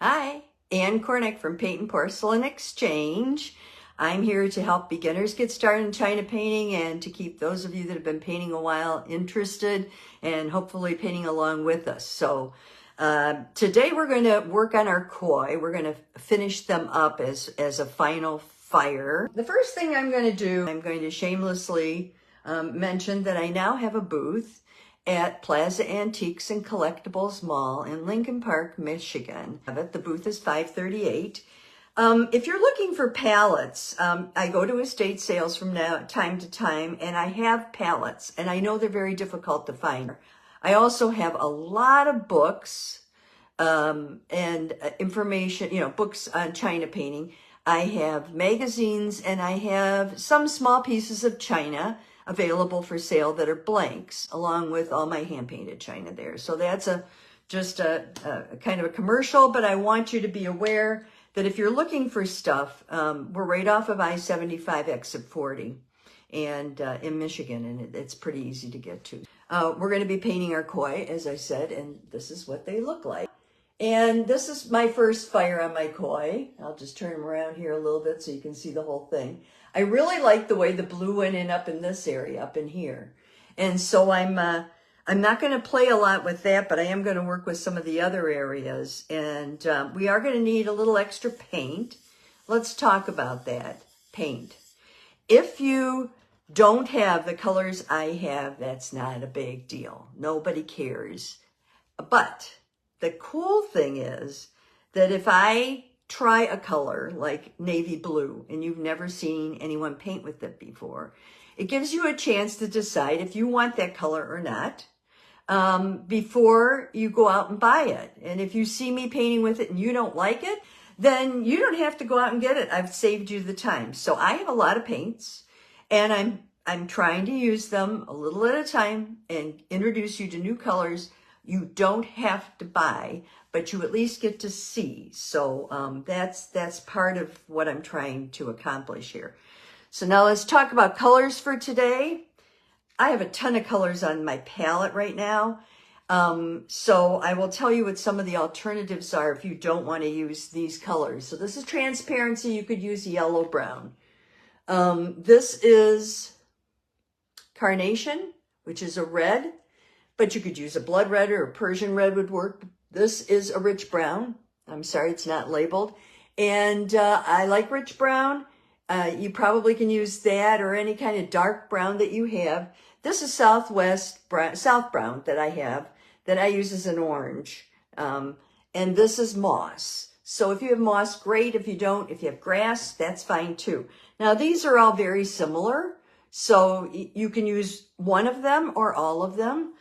Hi, Ann Cornick from Paint and Porcelain Exchange. I'm here to help beginners get started in China painting and to keep those of you that have been painting a while interested and hopefully painting along with us. So today we're going to work on our koi. We're going to finish them up as a final fire. The first thing I'm going to do, I'm going to shamelessly mention that I now have a booth at Plaza Antiques and Collectibles Mall in Lincoln Park, Michigan. The booth is 538. If you're looking for palettes, I go to estate sales from time to time, and I have palettes, and I know they're very difficult to find. I also have a lot of books and information, books on China painting. I have magazines, and I have some small pieces of china available for sale that are blanks, along with all my hand-painted china there. So that's just a kind of a commercial, but I want you to be aware that if you're looking for stuff, we're right off of I-75 exit 40 and in Michigan, and it's pretty easy to get to. We're going to be painting our koi, as I said, and this is what they look like. And this is my first fire on my koi. I'll just turn them around here a little bit so you can see the whole thing. I really like the way the blue went in up in this area, up in here. And so I'm not going to play a lot with that, but I am going to work with some of the other areas. And we are going to need a little extra paint. Let's talk about that, paint. If you don't have the colors I have, that's not a big deal. Nobody cares. But the cool thing is that if I try a color like navy blue and you've never seen anyone paint with it before, it gives you a chance to decide if you want that color or not before you go out and buy it. And if you see me painting with it and you don't like it, then you don't have to go out and get it. I've saved you the time. So I have a lot of paints, and I'm trying to use them a little at a time and introduce you to new colors you don't have to buy, but you at least get to see. So that's part of what I'm trying to accomplish here. So now let's talk about colors for today. I have a ton of colors on my palette right now. So I will tell you what some of the alternatives are if you don't want to use these colors. So this is transparency. You could use yellow brown. This is carnation, which is a red, but you could use a blood red or a Persian red would work. This is a rich brown. I'm sorry, it's not labeled. And I like rich brown. You probably can use that or any kind of dark brown that you have. This is south brown that I have, that I use as an orange. And this is moss. So if you have moss, great. If you don't, if you have grass, that's fine too. Now these are all very similar, so you can use one of them or all of them.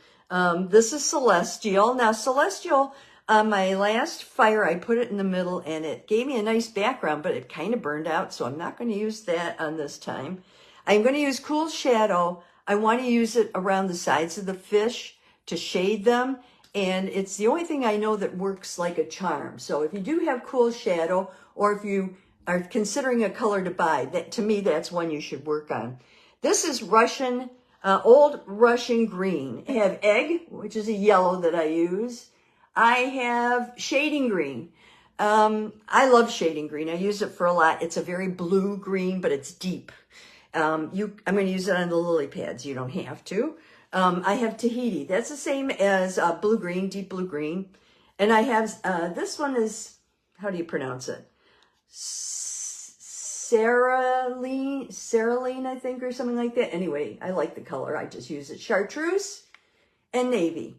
This is celestial. Now celestial, on my last fire, I put it in the middle and it gave me a nice background, but it kind of burned out, so I'm not going to use that on this time. I'm going to use cool shadow. I want to use it around the sides of the fish to shade them, and it's the only thing I know that works like a charm. So if you do have cool shadow, or if you are considering a color to buy, that to me, that's one you should work on. This is Russian, old Russian green. I have egg, which is a yellow that I use. I have shading green. I love shading green. I use it for a lot. It's a very blue green, but it's deep. I'm going to use it on the lily pads. You don't have to. I have Tahiti. That's the same as blue green, deep blue green. And I have, this one is, how do you pronounce it? Cerulean, I think, or something like that. Anyway, I like the color. I just use it. Chartreuse and navy.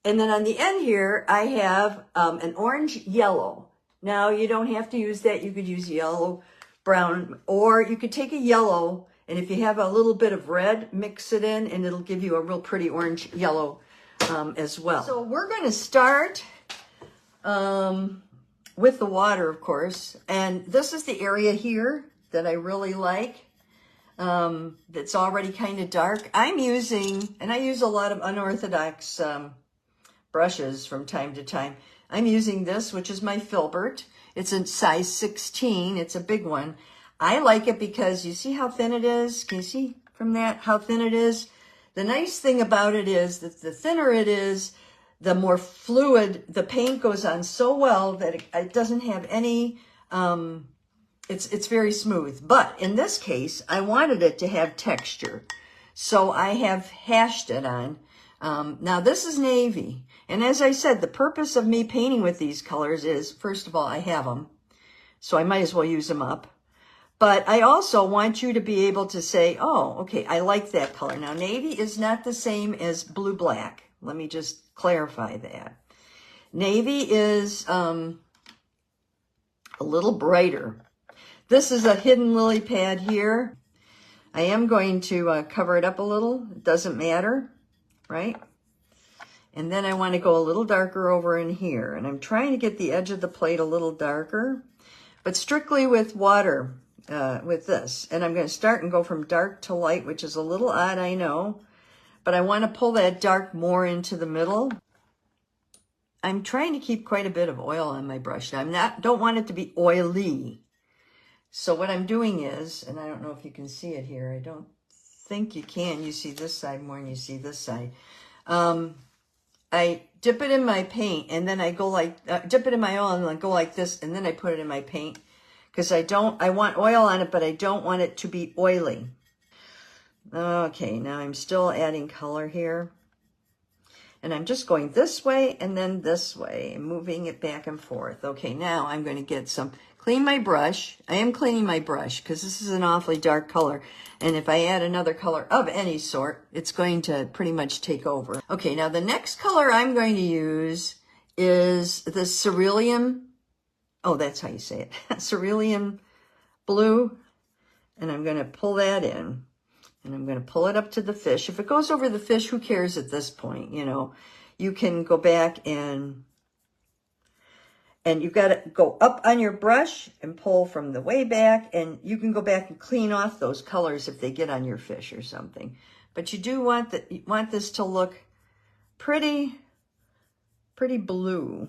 And then on the end here, I have an orange yellow. Now, you don't have to use that. You could use yellow, brown, or you could take a yellow, and if you have a little bit of red, mix it in, and it'll give you a real pretty orange yellow as well. So we're going to start with the water, of course. And this is the area here that I really like. That's already kind of dark. I'm using, and I use a lot of unorthodox brushes from time to time. I'm using this, which is my filbert. It's in size 16. It's a big one. I like it because you see how thin it is? Can you see from that how thin it is? The nice thing about it is that the thinner it is, the more fluid the paint goes on so well that it doesn't have any, it's very smooth. But in this case, I wanted it to have texture. So I have hashed it on. Now this is navy. And as I said, the purpose of me painting with these colors is, first of all, I have them. So I might as well use them up. But I also want you to be able to say, oh, okay, I like that color. Now, navy is not the same as blue-black. Let me just clarify that. Navy is a little brighter. This is a hidden lily pad here. I am going to cover it up a little. It doesn't matter, right? And then I want to go a little darker over in here. And I'm trying to get the edge of the plate a little darker, but strictly with water. With this, and I'm going to start and go from dark to light, which is a little odd, I know, but I want to pull that dark more into the middle. I'm trying to keep quite a bit of oil on my brush. Now, don't want it to be oily. So what I'm doing is, and I don't know if you can see it here, I don't think you can. You see this side more than you see this side. I dip it in my paint, and then I go like, dip it in my oil, and then go like this, and then I put it in my paint. Because I want oil on it, but I don't want it to be oily. Okay, now I'm still adding color here. And I'm just going this way and then this way, and moving it back and forth. Okay, now I'm going to get clean my brush. I am cleaning my brush because this is an awfully dark color. And if I add another color of any sort, it's going to pretty much take over. Okay, now the next color I'm going to use is the cerulean. Oh, that's how you say it. Cerulean blue. And I'm going to pull that in. And I'm going to pull it up to the fish. If it goes over the fish, who cares at this point? You know, you can go back and you've got to go up on your brush and pull from the way back. And you can go back and clean off those colors if they get on your fish or something. But you do want this to look pretty blue.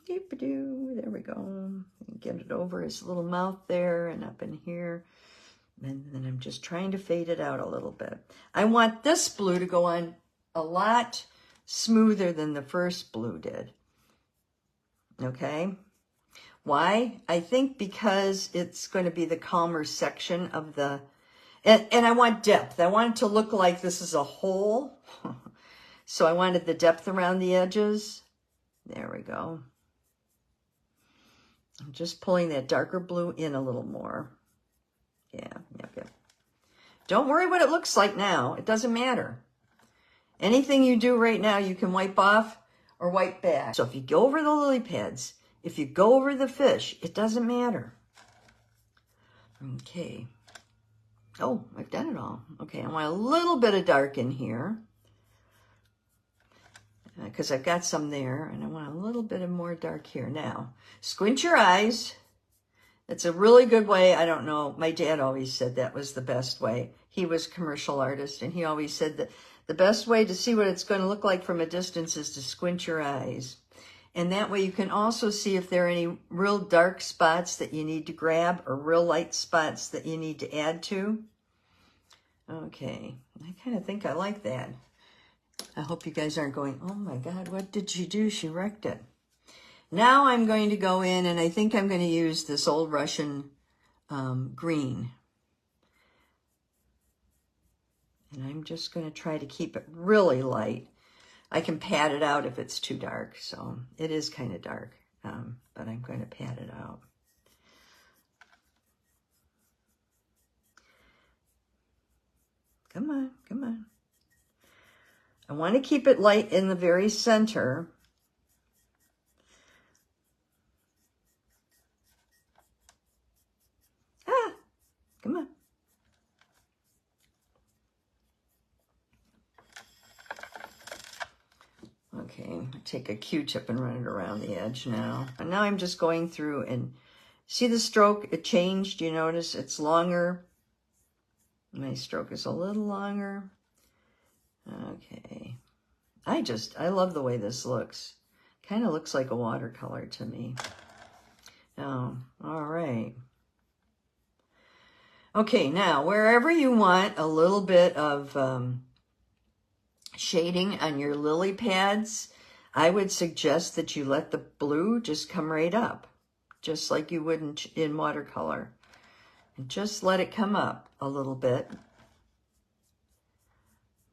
There we go. Get it over his little mouth there and up in here. And then I'm just trying to fade it out a little bit. I want this blue to go on a lot smoother than the first blue did. Okay? Why? I think because it's going to be the calmer section of the... And I want depth. I want it to look like this is a hole. So I wanted the depth around the edges. There we go. I'm just pulling that darker blue in a little more. Yeah, yep. Don't worry what it looks like now. It doesn't matter. Anything you do right now, you can wipe off or wipe back. So if you go over the lily pads, if you go over the fish, it doesn't matter. Okay. Oh, I've done it all. Okay, I want a little bit of dark in here. Because I've got some there, and I want a little bit of more dark here. Now, squint your eyes. It's a really good way. I don't know. My dad always said that was the best way. He was a commercial artist, and he always said that the best way to see what it's going to look like from a distance is to squint your eyes. And that way you can also see if there are any real dark spots that you need to grab or real light spots that you need to add to. Okay, I kind of think I like that. I hope you guys aren't going, oh my God, what did she do? She wrecked it. Now I'm going to go in, and I think I'm going to use this old Russian green. And I'm just going to try to keep it really light. I can pat it out if it's too dark. So it is kind of dark, but I'm going to pat it out. Come on, come on. I want to keep it light in the very center. Ah, come on. Okay, take a Q-tip and run it around the edge now. And now I'm just going through and see the stroke, it changed. You notice it's longer. My stroke is a little longer. Okay. I love the way this looks. Kind of looks like a watercolor to me. Oh, all right. Okay, now wherever you want a little bit of shading on your lily pads, I would suggest that you let the blue just come right up, just like you would in watercolor. And just let it come up a little bit,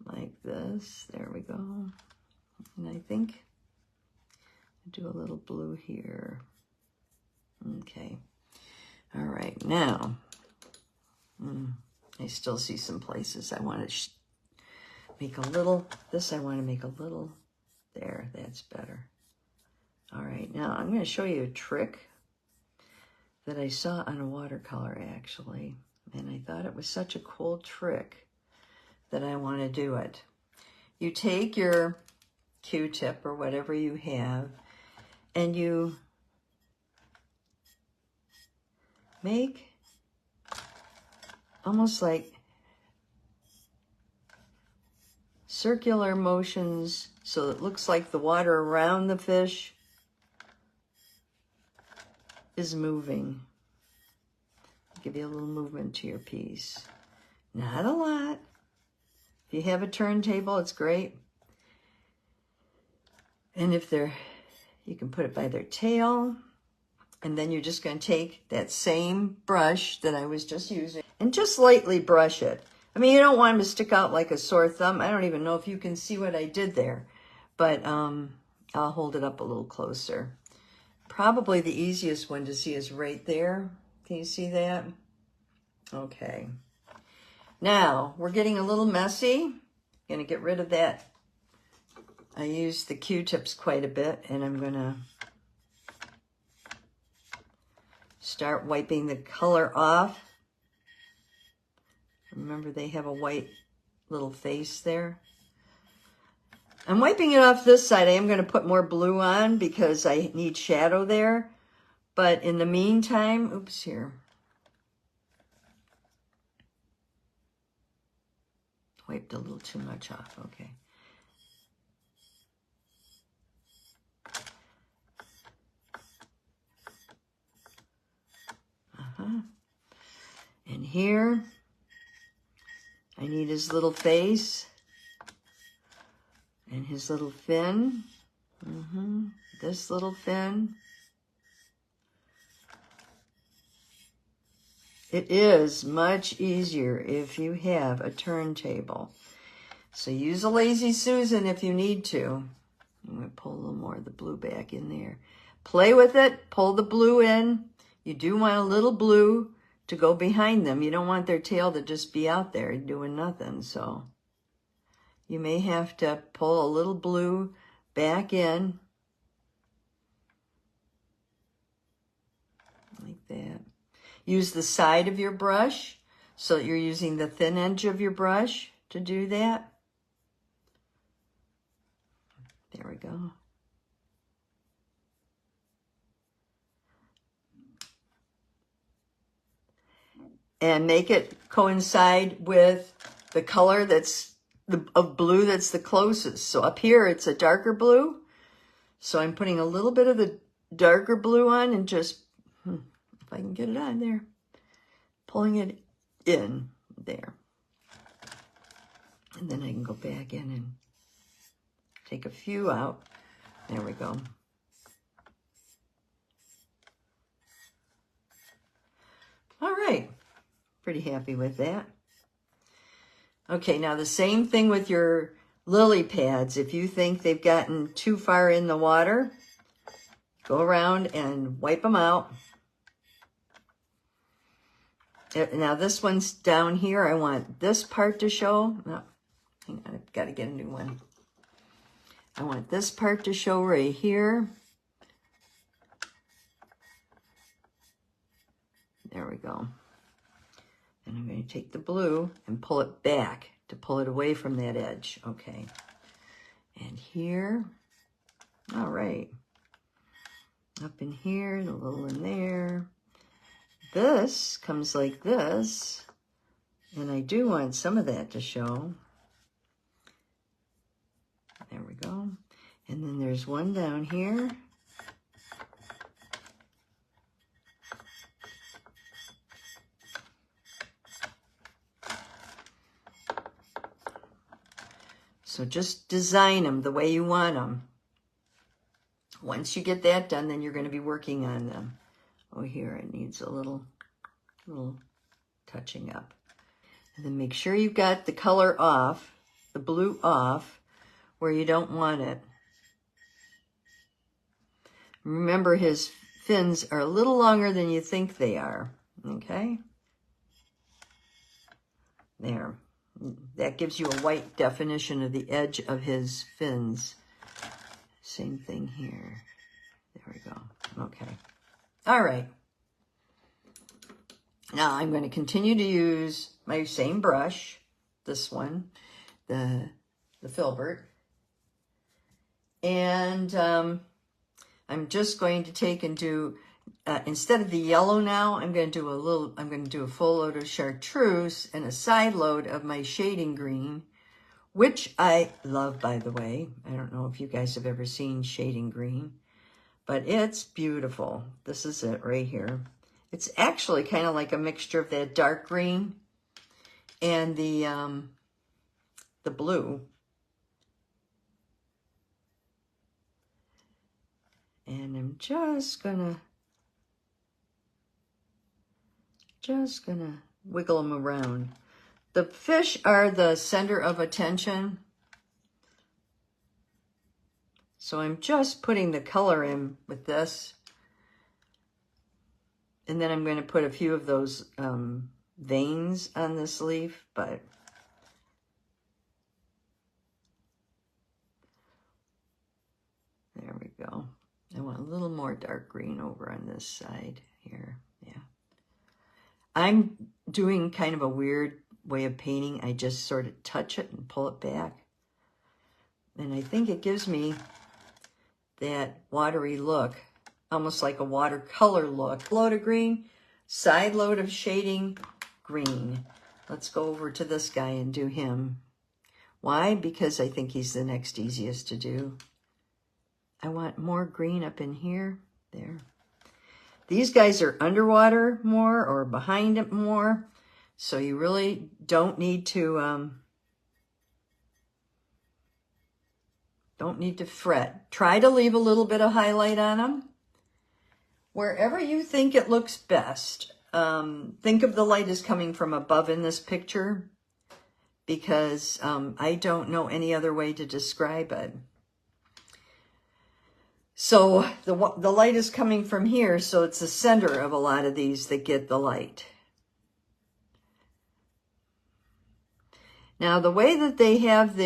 like this. There we go. And I think I'll do a little blue here. Okay. All right, now, I still see some places I want to make a little, I want to make a little, there, that's better. All right, now I'm going to show you a trick that I saw on a watercolor, actually, and I thought it was such a cool trick that I want to do it. You take your Q-tip or whatever you have, and you make almost like circular motions so it looks like the water around the fish is moving. Give you a little movement to your piece. Not a lot. If you have a turntable, it's great. And if you can put it by their tail. And then you're just going to take that same brush that I was just using and just lightly brush it. I mean, you don't want them to stick out like a sore thumb. I don't even know if you can see what I did there. But I'll hold it up a little closer. Probably the easiest one to see is right there. Can you see that? Okay. Now, we're getting a little messy. Going to get rid of that. I use the Q-tips quite a bit, and I'm going to start wiping the color off. Remember, they have a white little face there. I'm wiping it off this side. I am going to put more blue on because I need shadow there. But in the meantime, oops, here. Wiped a little too much off, okay. And here, I need his little face and his little fin. This little fin. It is much easier if you have a turntable. So use a Lazy Susan if you need to. I'm going to pull a little more of the blue back in there. Play with it. Pull the blue in. You do want a little blue to go behind them. You don't want their tail to just be out there doing nothing. So you may have to pull a little blue back in. Like that. Use the side of your brush so that you're using the thin edge of your brush to do that. There we go. And make it coincide with the color of blue that's the closest. So up here, it's a darker blue. So I'm putting a little bit of the darker blue on and just, if I can get it on there, pulling it in there. And then I can go back in and take a few out. There we go. All right. Pretty happy with that. Okay, now the same thing with your lily pads. If you think they've gotten too far in the water, go around and wipe them out. Now this one's down here. I want this part to show. No, hang on, I've got to get a new one. I want this part to show right here. There we go. And I'm going to take the blue and pull it back to pull it away from that edge. Okay. And here. All right. Up in here and a little in there. This comes like this. And I do want some of that to show. There we go. And then there's one down here. So just design them the way you want them. Once you get that done, then you're going to be working on them. Oh, here it needs a little touching up. And then make sure you've got the color off, the blue off, where you don't want it. Remember, his fins are a little longer than you think they are, okay? There. That gives you a white definition of the edge of his fins. Same thing here. There we go. Okay. All right. Now I'm going to continue to use my same brush, this one, the filbert. And I'm just going to take and do, instead of the yellow now, I'm going to do a full load of chartreuse and a side load of my shading green, which I love, by the way. I don't know if you guys have ever seen shading green, but it's beautiful. This is it right here. It's actually kind of like a mixture of that dark green and the blue. And I'm just gonna wiggle them around. The fish are the center of attention. So I'm just putting the color in with this. And then I'm going to put a few of those veins on this leaf, but there we go. I want a little more dark green over on this side here. Yeah. I'm doing kind of a weird way of painting. I just sort of touch it and pull it back. And I think it gives me that watery look, almost like a watercolor look. Load of green, side load of shading green. Let's go over to this guy and do him. Why? Because I think he's the next easiest to do. I want more green up in here. There. These guys are underwater more or behind it more. So you really don't need to fret. Try to leave a little bit of highlight on them. Wherever you think it looks best. Think of the light as coming from above in this picture, because I don't know any other way to describe it. So the light is coming from here, so it's the center of a lot of these that get the light. Now the way that they have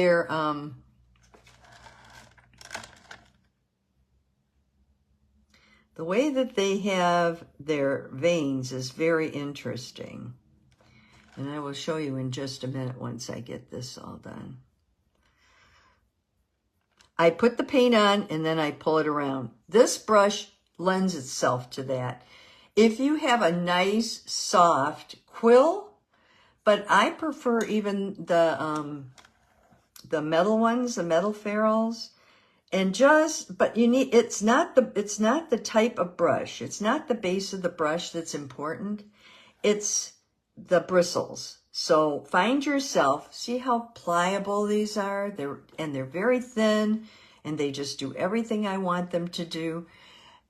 their veins is very interesting. And I will show you in just a minute once I get this all done. I put the paint on and then I pull it around. This brush lends itself to that. If you have a nice soft quill, but I prefer even the metal ones, the metal ferrules, and but you need, it's not the type of brush. It's not the base of the brush that's important. It's the bristles. So find yourself, see how pliable these are? They're very thin, and they just do everything I want them to do.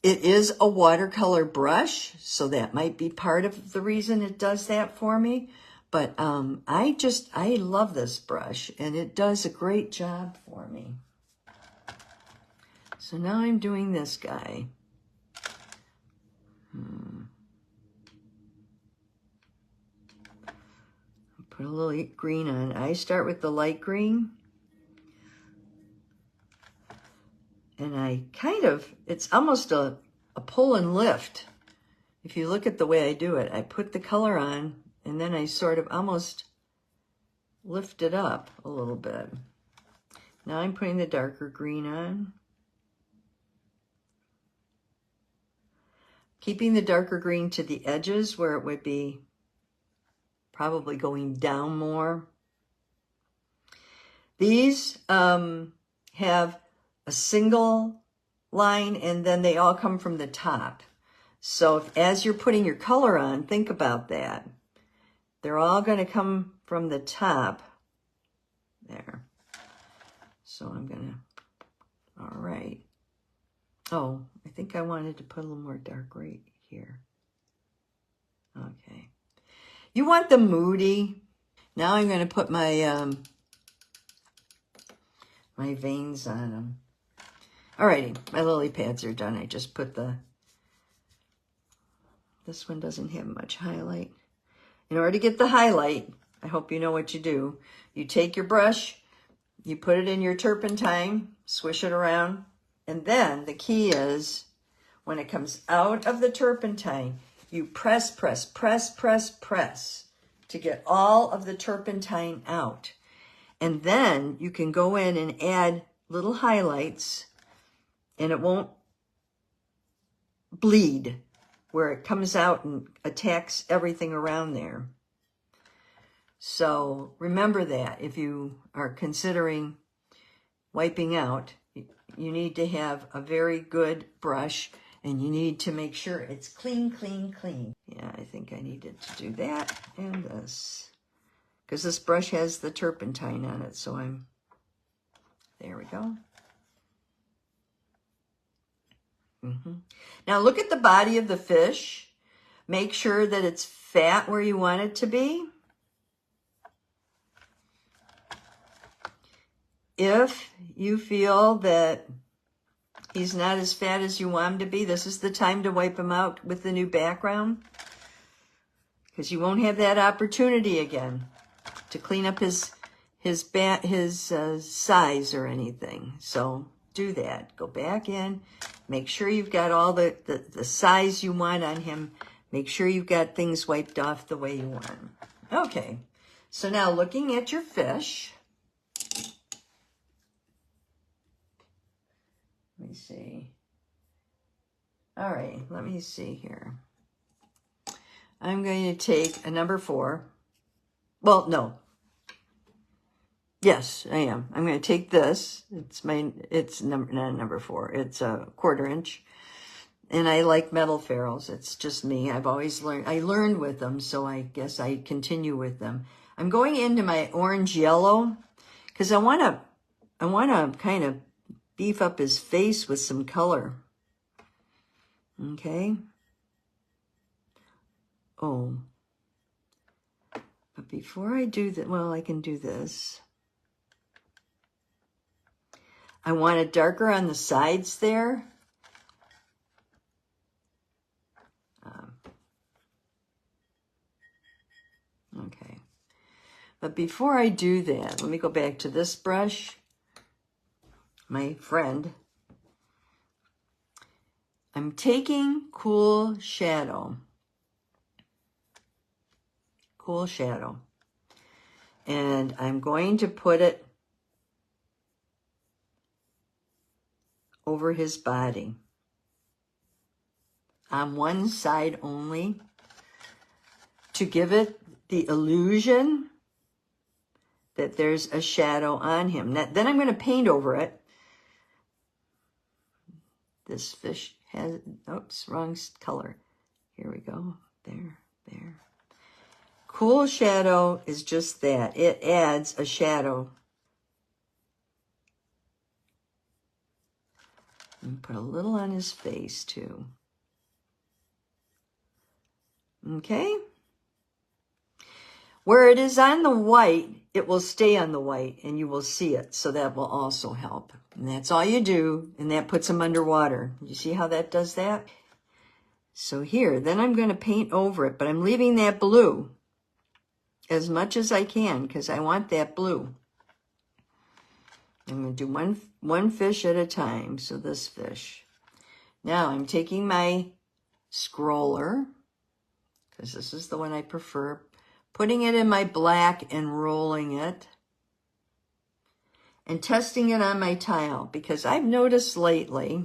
It is a watercolor brush, so that might be part of the reason it does that for me. But I love this brush, and it does a great job for me. So now I'm doing this guy. Put a little green on. I start with the light green. And I it's almost a pull and lift. If you look at the way I do it, I put the color on and then I sort of almost lift it up a little bit. Now I'm putting the darker green on. Keeping the darker green to the edges where it would be probably going down more. These have a single line and then they all come from the top. So as you're putting your color on, think about that. They're all going to come from the top. There. So I'm gonna, all right. Oh, I think I wanted to put a little more dark right here. Okay. You want the moody. Now I'm gonna put my, my veins on them. Alrighty, my lily pads are done. I just put this one doesn't have much highlight. In order to get the highlight, I hope you know what you do. You take your brush, you put it in your turpentine, swish it around, and then the key is when it comes out of the turpentine, you press, press, press, press, press to get all of the turpentine out. And then you can go in and add little highlights, and it won't bleed where it comes out and attacks everything around there. So remember that if you are considering wiping out, you need to have a very good brush, and you need to make sure it's clean, clean, clean. Yeah, I think I needed to do that and this, because this brush has the turpentine on it. So there we go. Now look at the body of the fish. Make sure that it's fat where you want it to be. If you feel that he's not as fat as you want him to be, this is the time to wipe him out with the new background, because you won't have that opportunity again to clean up his size or anything. So do that. Go back in. Make sure you've got all the size you want on him. Make sure you've got things wiped off the way you want them. Okay. So now looking at your fish. Let me see. All right. Let me see here. I'm going to take a number 4. Well, no. Yes, I am. I'm going to take this. It's not number 4. It's a 1/4 inch. And I like metal ferrules. It's just me. I've always learned. I learned with them, so I guess I continue with them. I'm going into my orange yellow because I want to kind of beef up his face with some color. Okay. Oh. But before I do that, well, I can do this. I want it darker on the sides there. Okay. But before I do that, let me go back to this brush. My friend. I'm taking Cool Shadow. Cool Shadow. And I'm going to put it over his body. On one side only, to give it the illusion that there's a shadow on him. Then I'm going to paint over it. This fish has, oops, wrong color. Here we go. There, there. Cool Shadow is just that. It adds a shadow. And put a little on his face too. Okay. Where it is on the white, it will stay on the white and you will see it. So that will also help. And that's all you do. And that puts them underwater. You see how that does that? So here, then I'm going to paint over it, but I'm leaving that blue as much as I can because I want that blue. I'm going to do one fish at a time. So this fish. Now I'm taking my scroller, because this is the one I prefer, putting it in my black and rolling it and testing it on my tile, because I've noticed lately,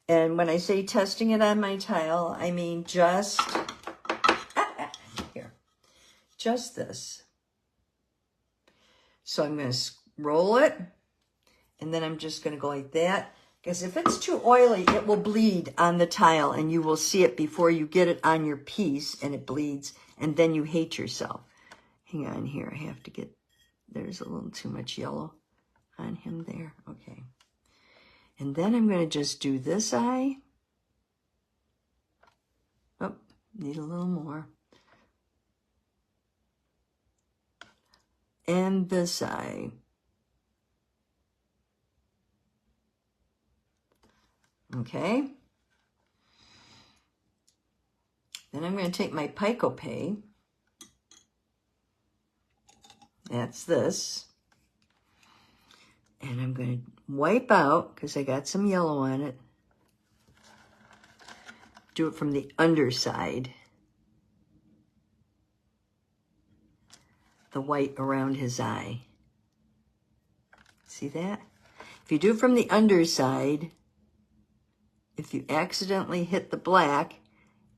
and when I say testing it on my tile, I mean just here, just this. So I'm going to roll it, and then I'm just going to go like that, because if it's too oily, it will bleed on the tile, and you will see it before you get it on your piece, and it bleeds, and then you hate yourself. Hang on here, I have to get, there's a little too much yellow on him there. Okay. And then I'm going to just do this eye. Oh, need a little more. And this eye. Okay. Then I'm going to take my Paintnporcelain. That's this. And I'm going to wipe out, because I got some yellow on it. Do it from the underside. The white around his eye. See that? If you do it from the underside, if you accidentally hit the black,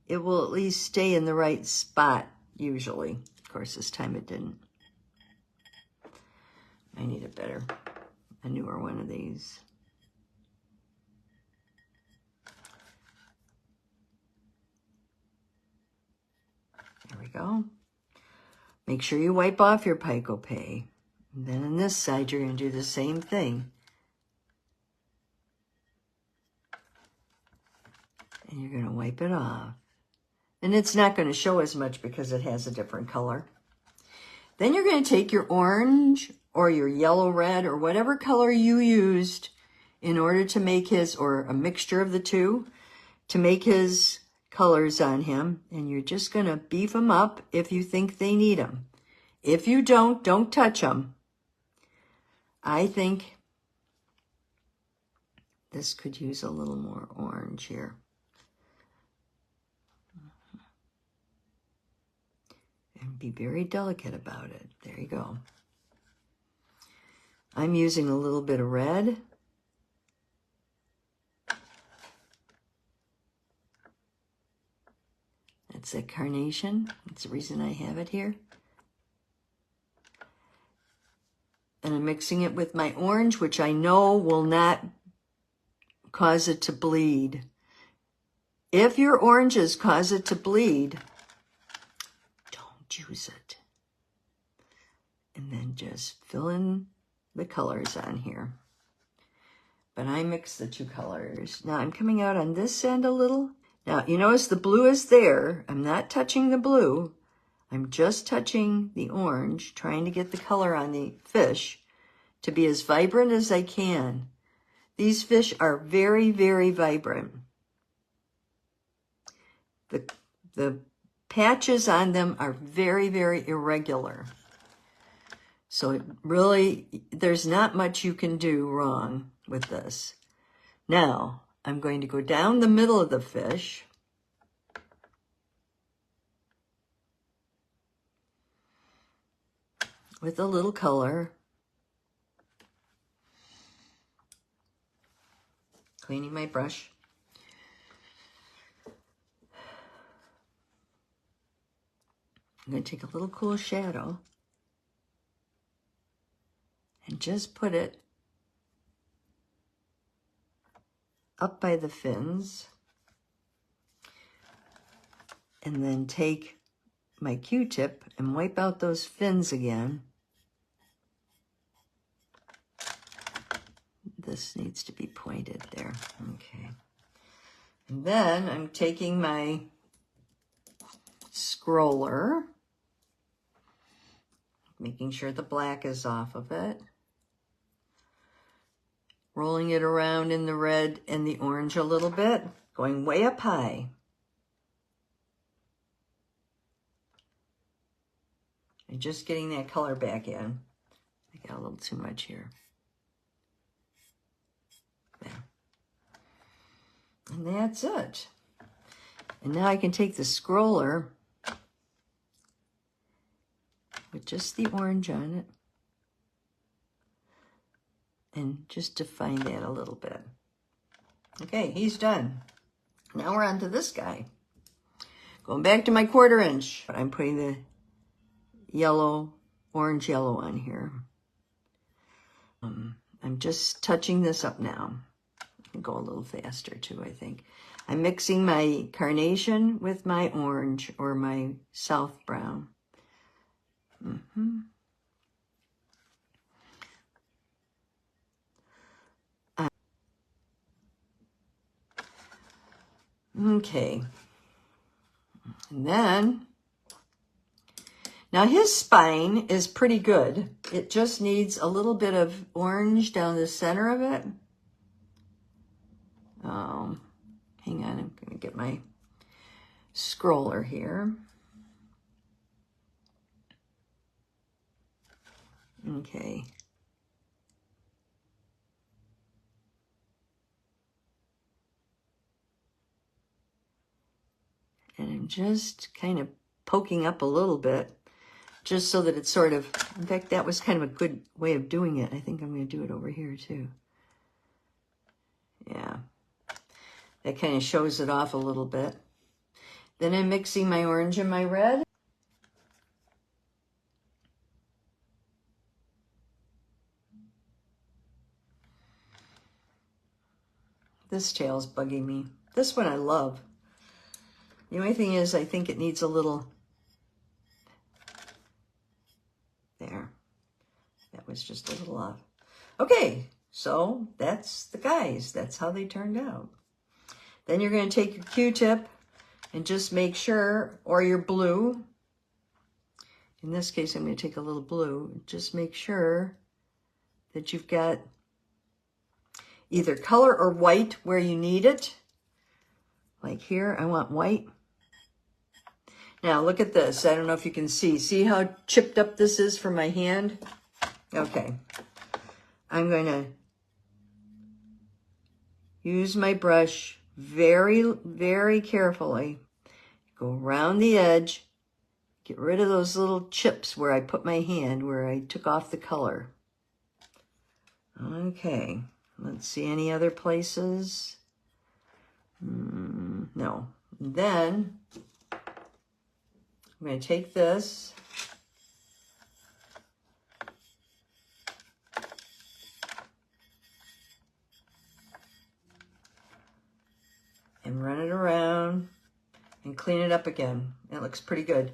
it will at least stay in the right spot, usually. Of course, this time it didn't. I need a newer one of these. There we go. Make sure you wipe off your Paintnporcelain. And then on this side, you're going to do the same thing. And you're going to wipe it off. And it's not going to show as much because it has a different color. Then you're going to take your orange or your yellow red or whatever color you used in order to make his, or a mixture of the two, to make his colors on him. And you're just going to beef them up if you think they need them. If you don't touch them. I think this could use a little more orange here. And be very delicate about it. There you go. I'm using a little bit of red. That's a carnation. That's the reason I have it here. And I'm mixing it with my orange, which I know will not cause it to bleed. If your oranges cause it to bleed, don't use it. And then just fill in the colors on here. But I mix the two colors. Now I'm coming out on this end a little. Now you notice the blue is there. I'm not touching the blue. I'm just touching the orange, trying to get the color on the fish to be as vibrant as I can. These fish are very, very vibrant. The patches on them are very, very irregular. So it really, there's not much you can do wrong with this. Now, I'm going to go down the middle of the fish. With a little color. Cleaning my brush. I'm going to take a little cool shadow and just put it up by the fins, and then take my Q-tip and wipe out those fins again. This needs to be pointed there. Okay. And then I'm taking my scroller, making sure the black is off of it, rolling it around in the red and the orange a little bit, going way up high. And just getting that color back in. I got a little too much here. There. And that's it. And now I can take the scroller with just the orange on it and just define that a little bit. Okay, he's done. Now we're on to this guy. Going back to my 1/4 inch. I'm putting the yellow, orange yellow on here. I'm just touching this up now. I can go a little faster too, I think. I'm mixing my carnation with my orange or my south brown. Okay. And then, now his spine is pretty good. It just needs a little bit of orange down the center of it. Hang on, I'm going to get my scroller here. Okay. And I'm just kind of poking up a little bit, just so that it's sort of, in fact, that was kind of a good way of doing it. I think I'm going to do it over here too. Yeah. That kind of shows it off a little bit. Then I'm mixing my orange and my red. This tail's bugging me. This one I love. The only thing is, I think it needs a little, there. That was just a little off. Okay, so that's the guys. That's how they turned out. Then you're going to take your Q-tip and just make sure, or your blue. In this case, I'm going to take a little blue. Just make sure that you've got either color or white where you need it. Like here, I want white. Now look at this. I don't know if you can see. See how chipped up this is from my hand? Okay. I'm going to use my brush very, very carefully. Go around the edge. Get rid of those little chips where I put my hand, where I took off the color. Okay. Let's see any other places. No. Then I'm going to take this and run it around and clean it up again. It looks pretty good.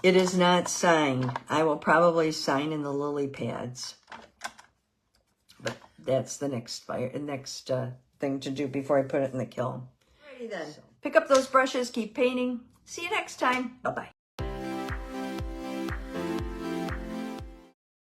It is not signed. I will probably sign in the lily pads. But that's the next thing to do before I put it in the kiln. Alrighty then. Pick up those brushes, keep painting. See you next time. Bye-bye.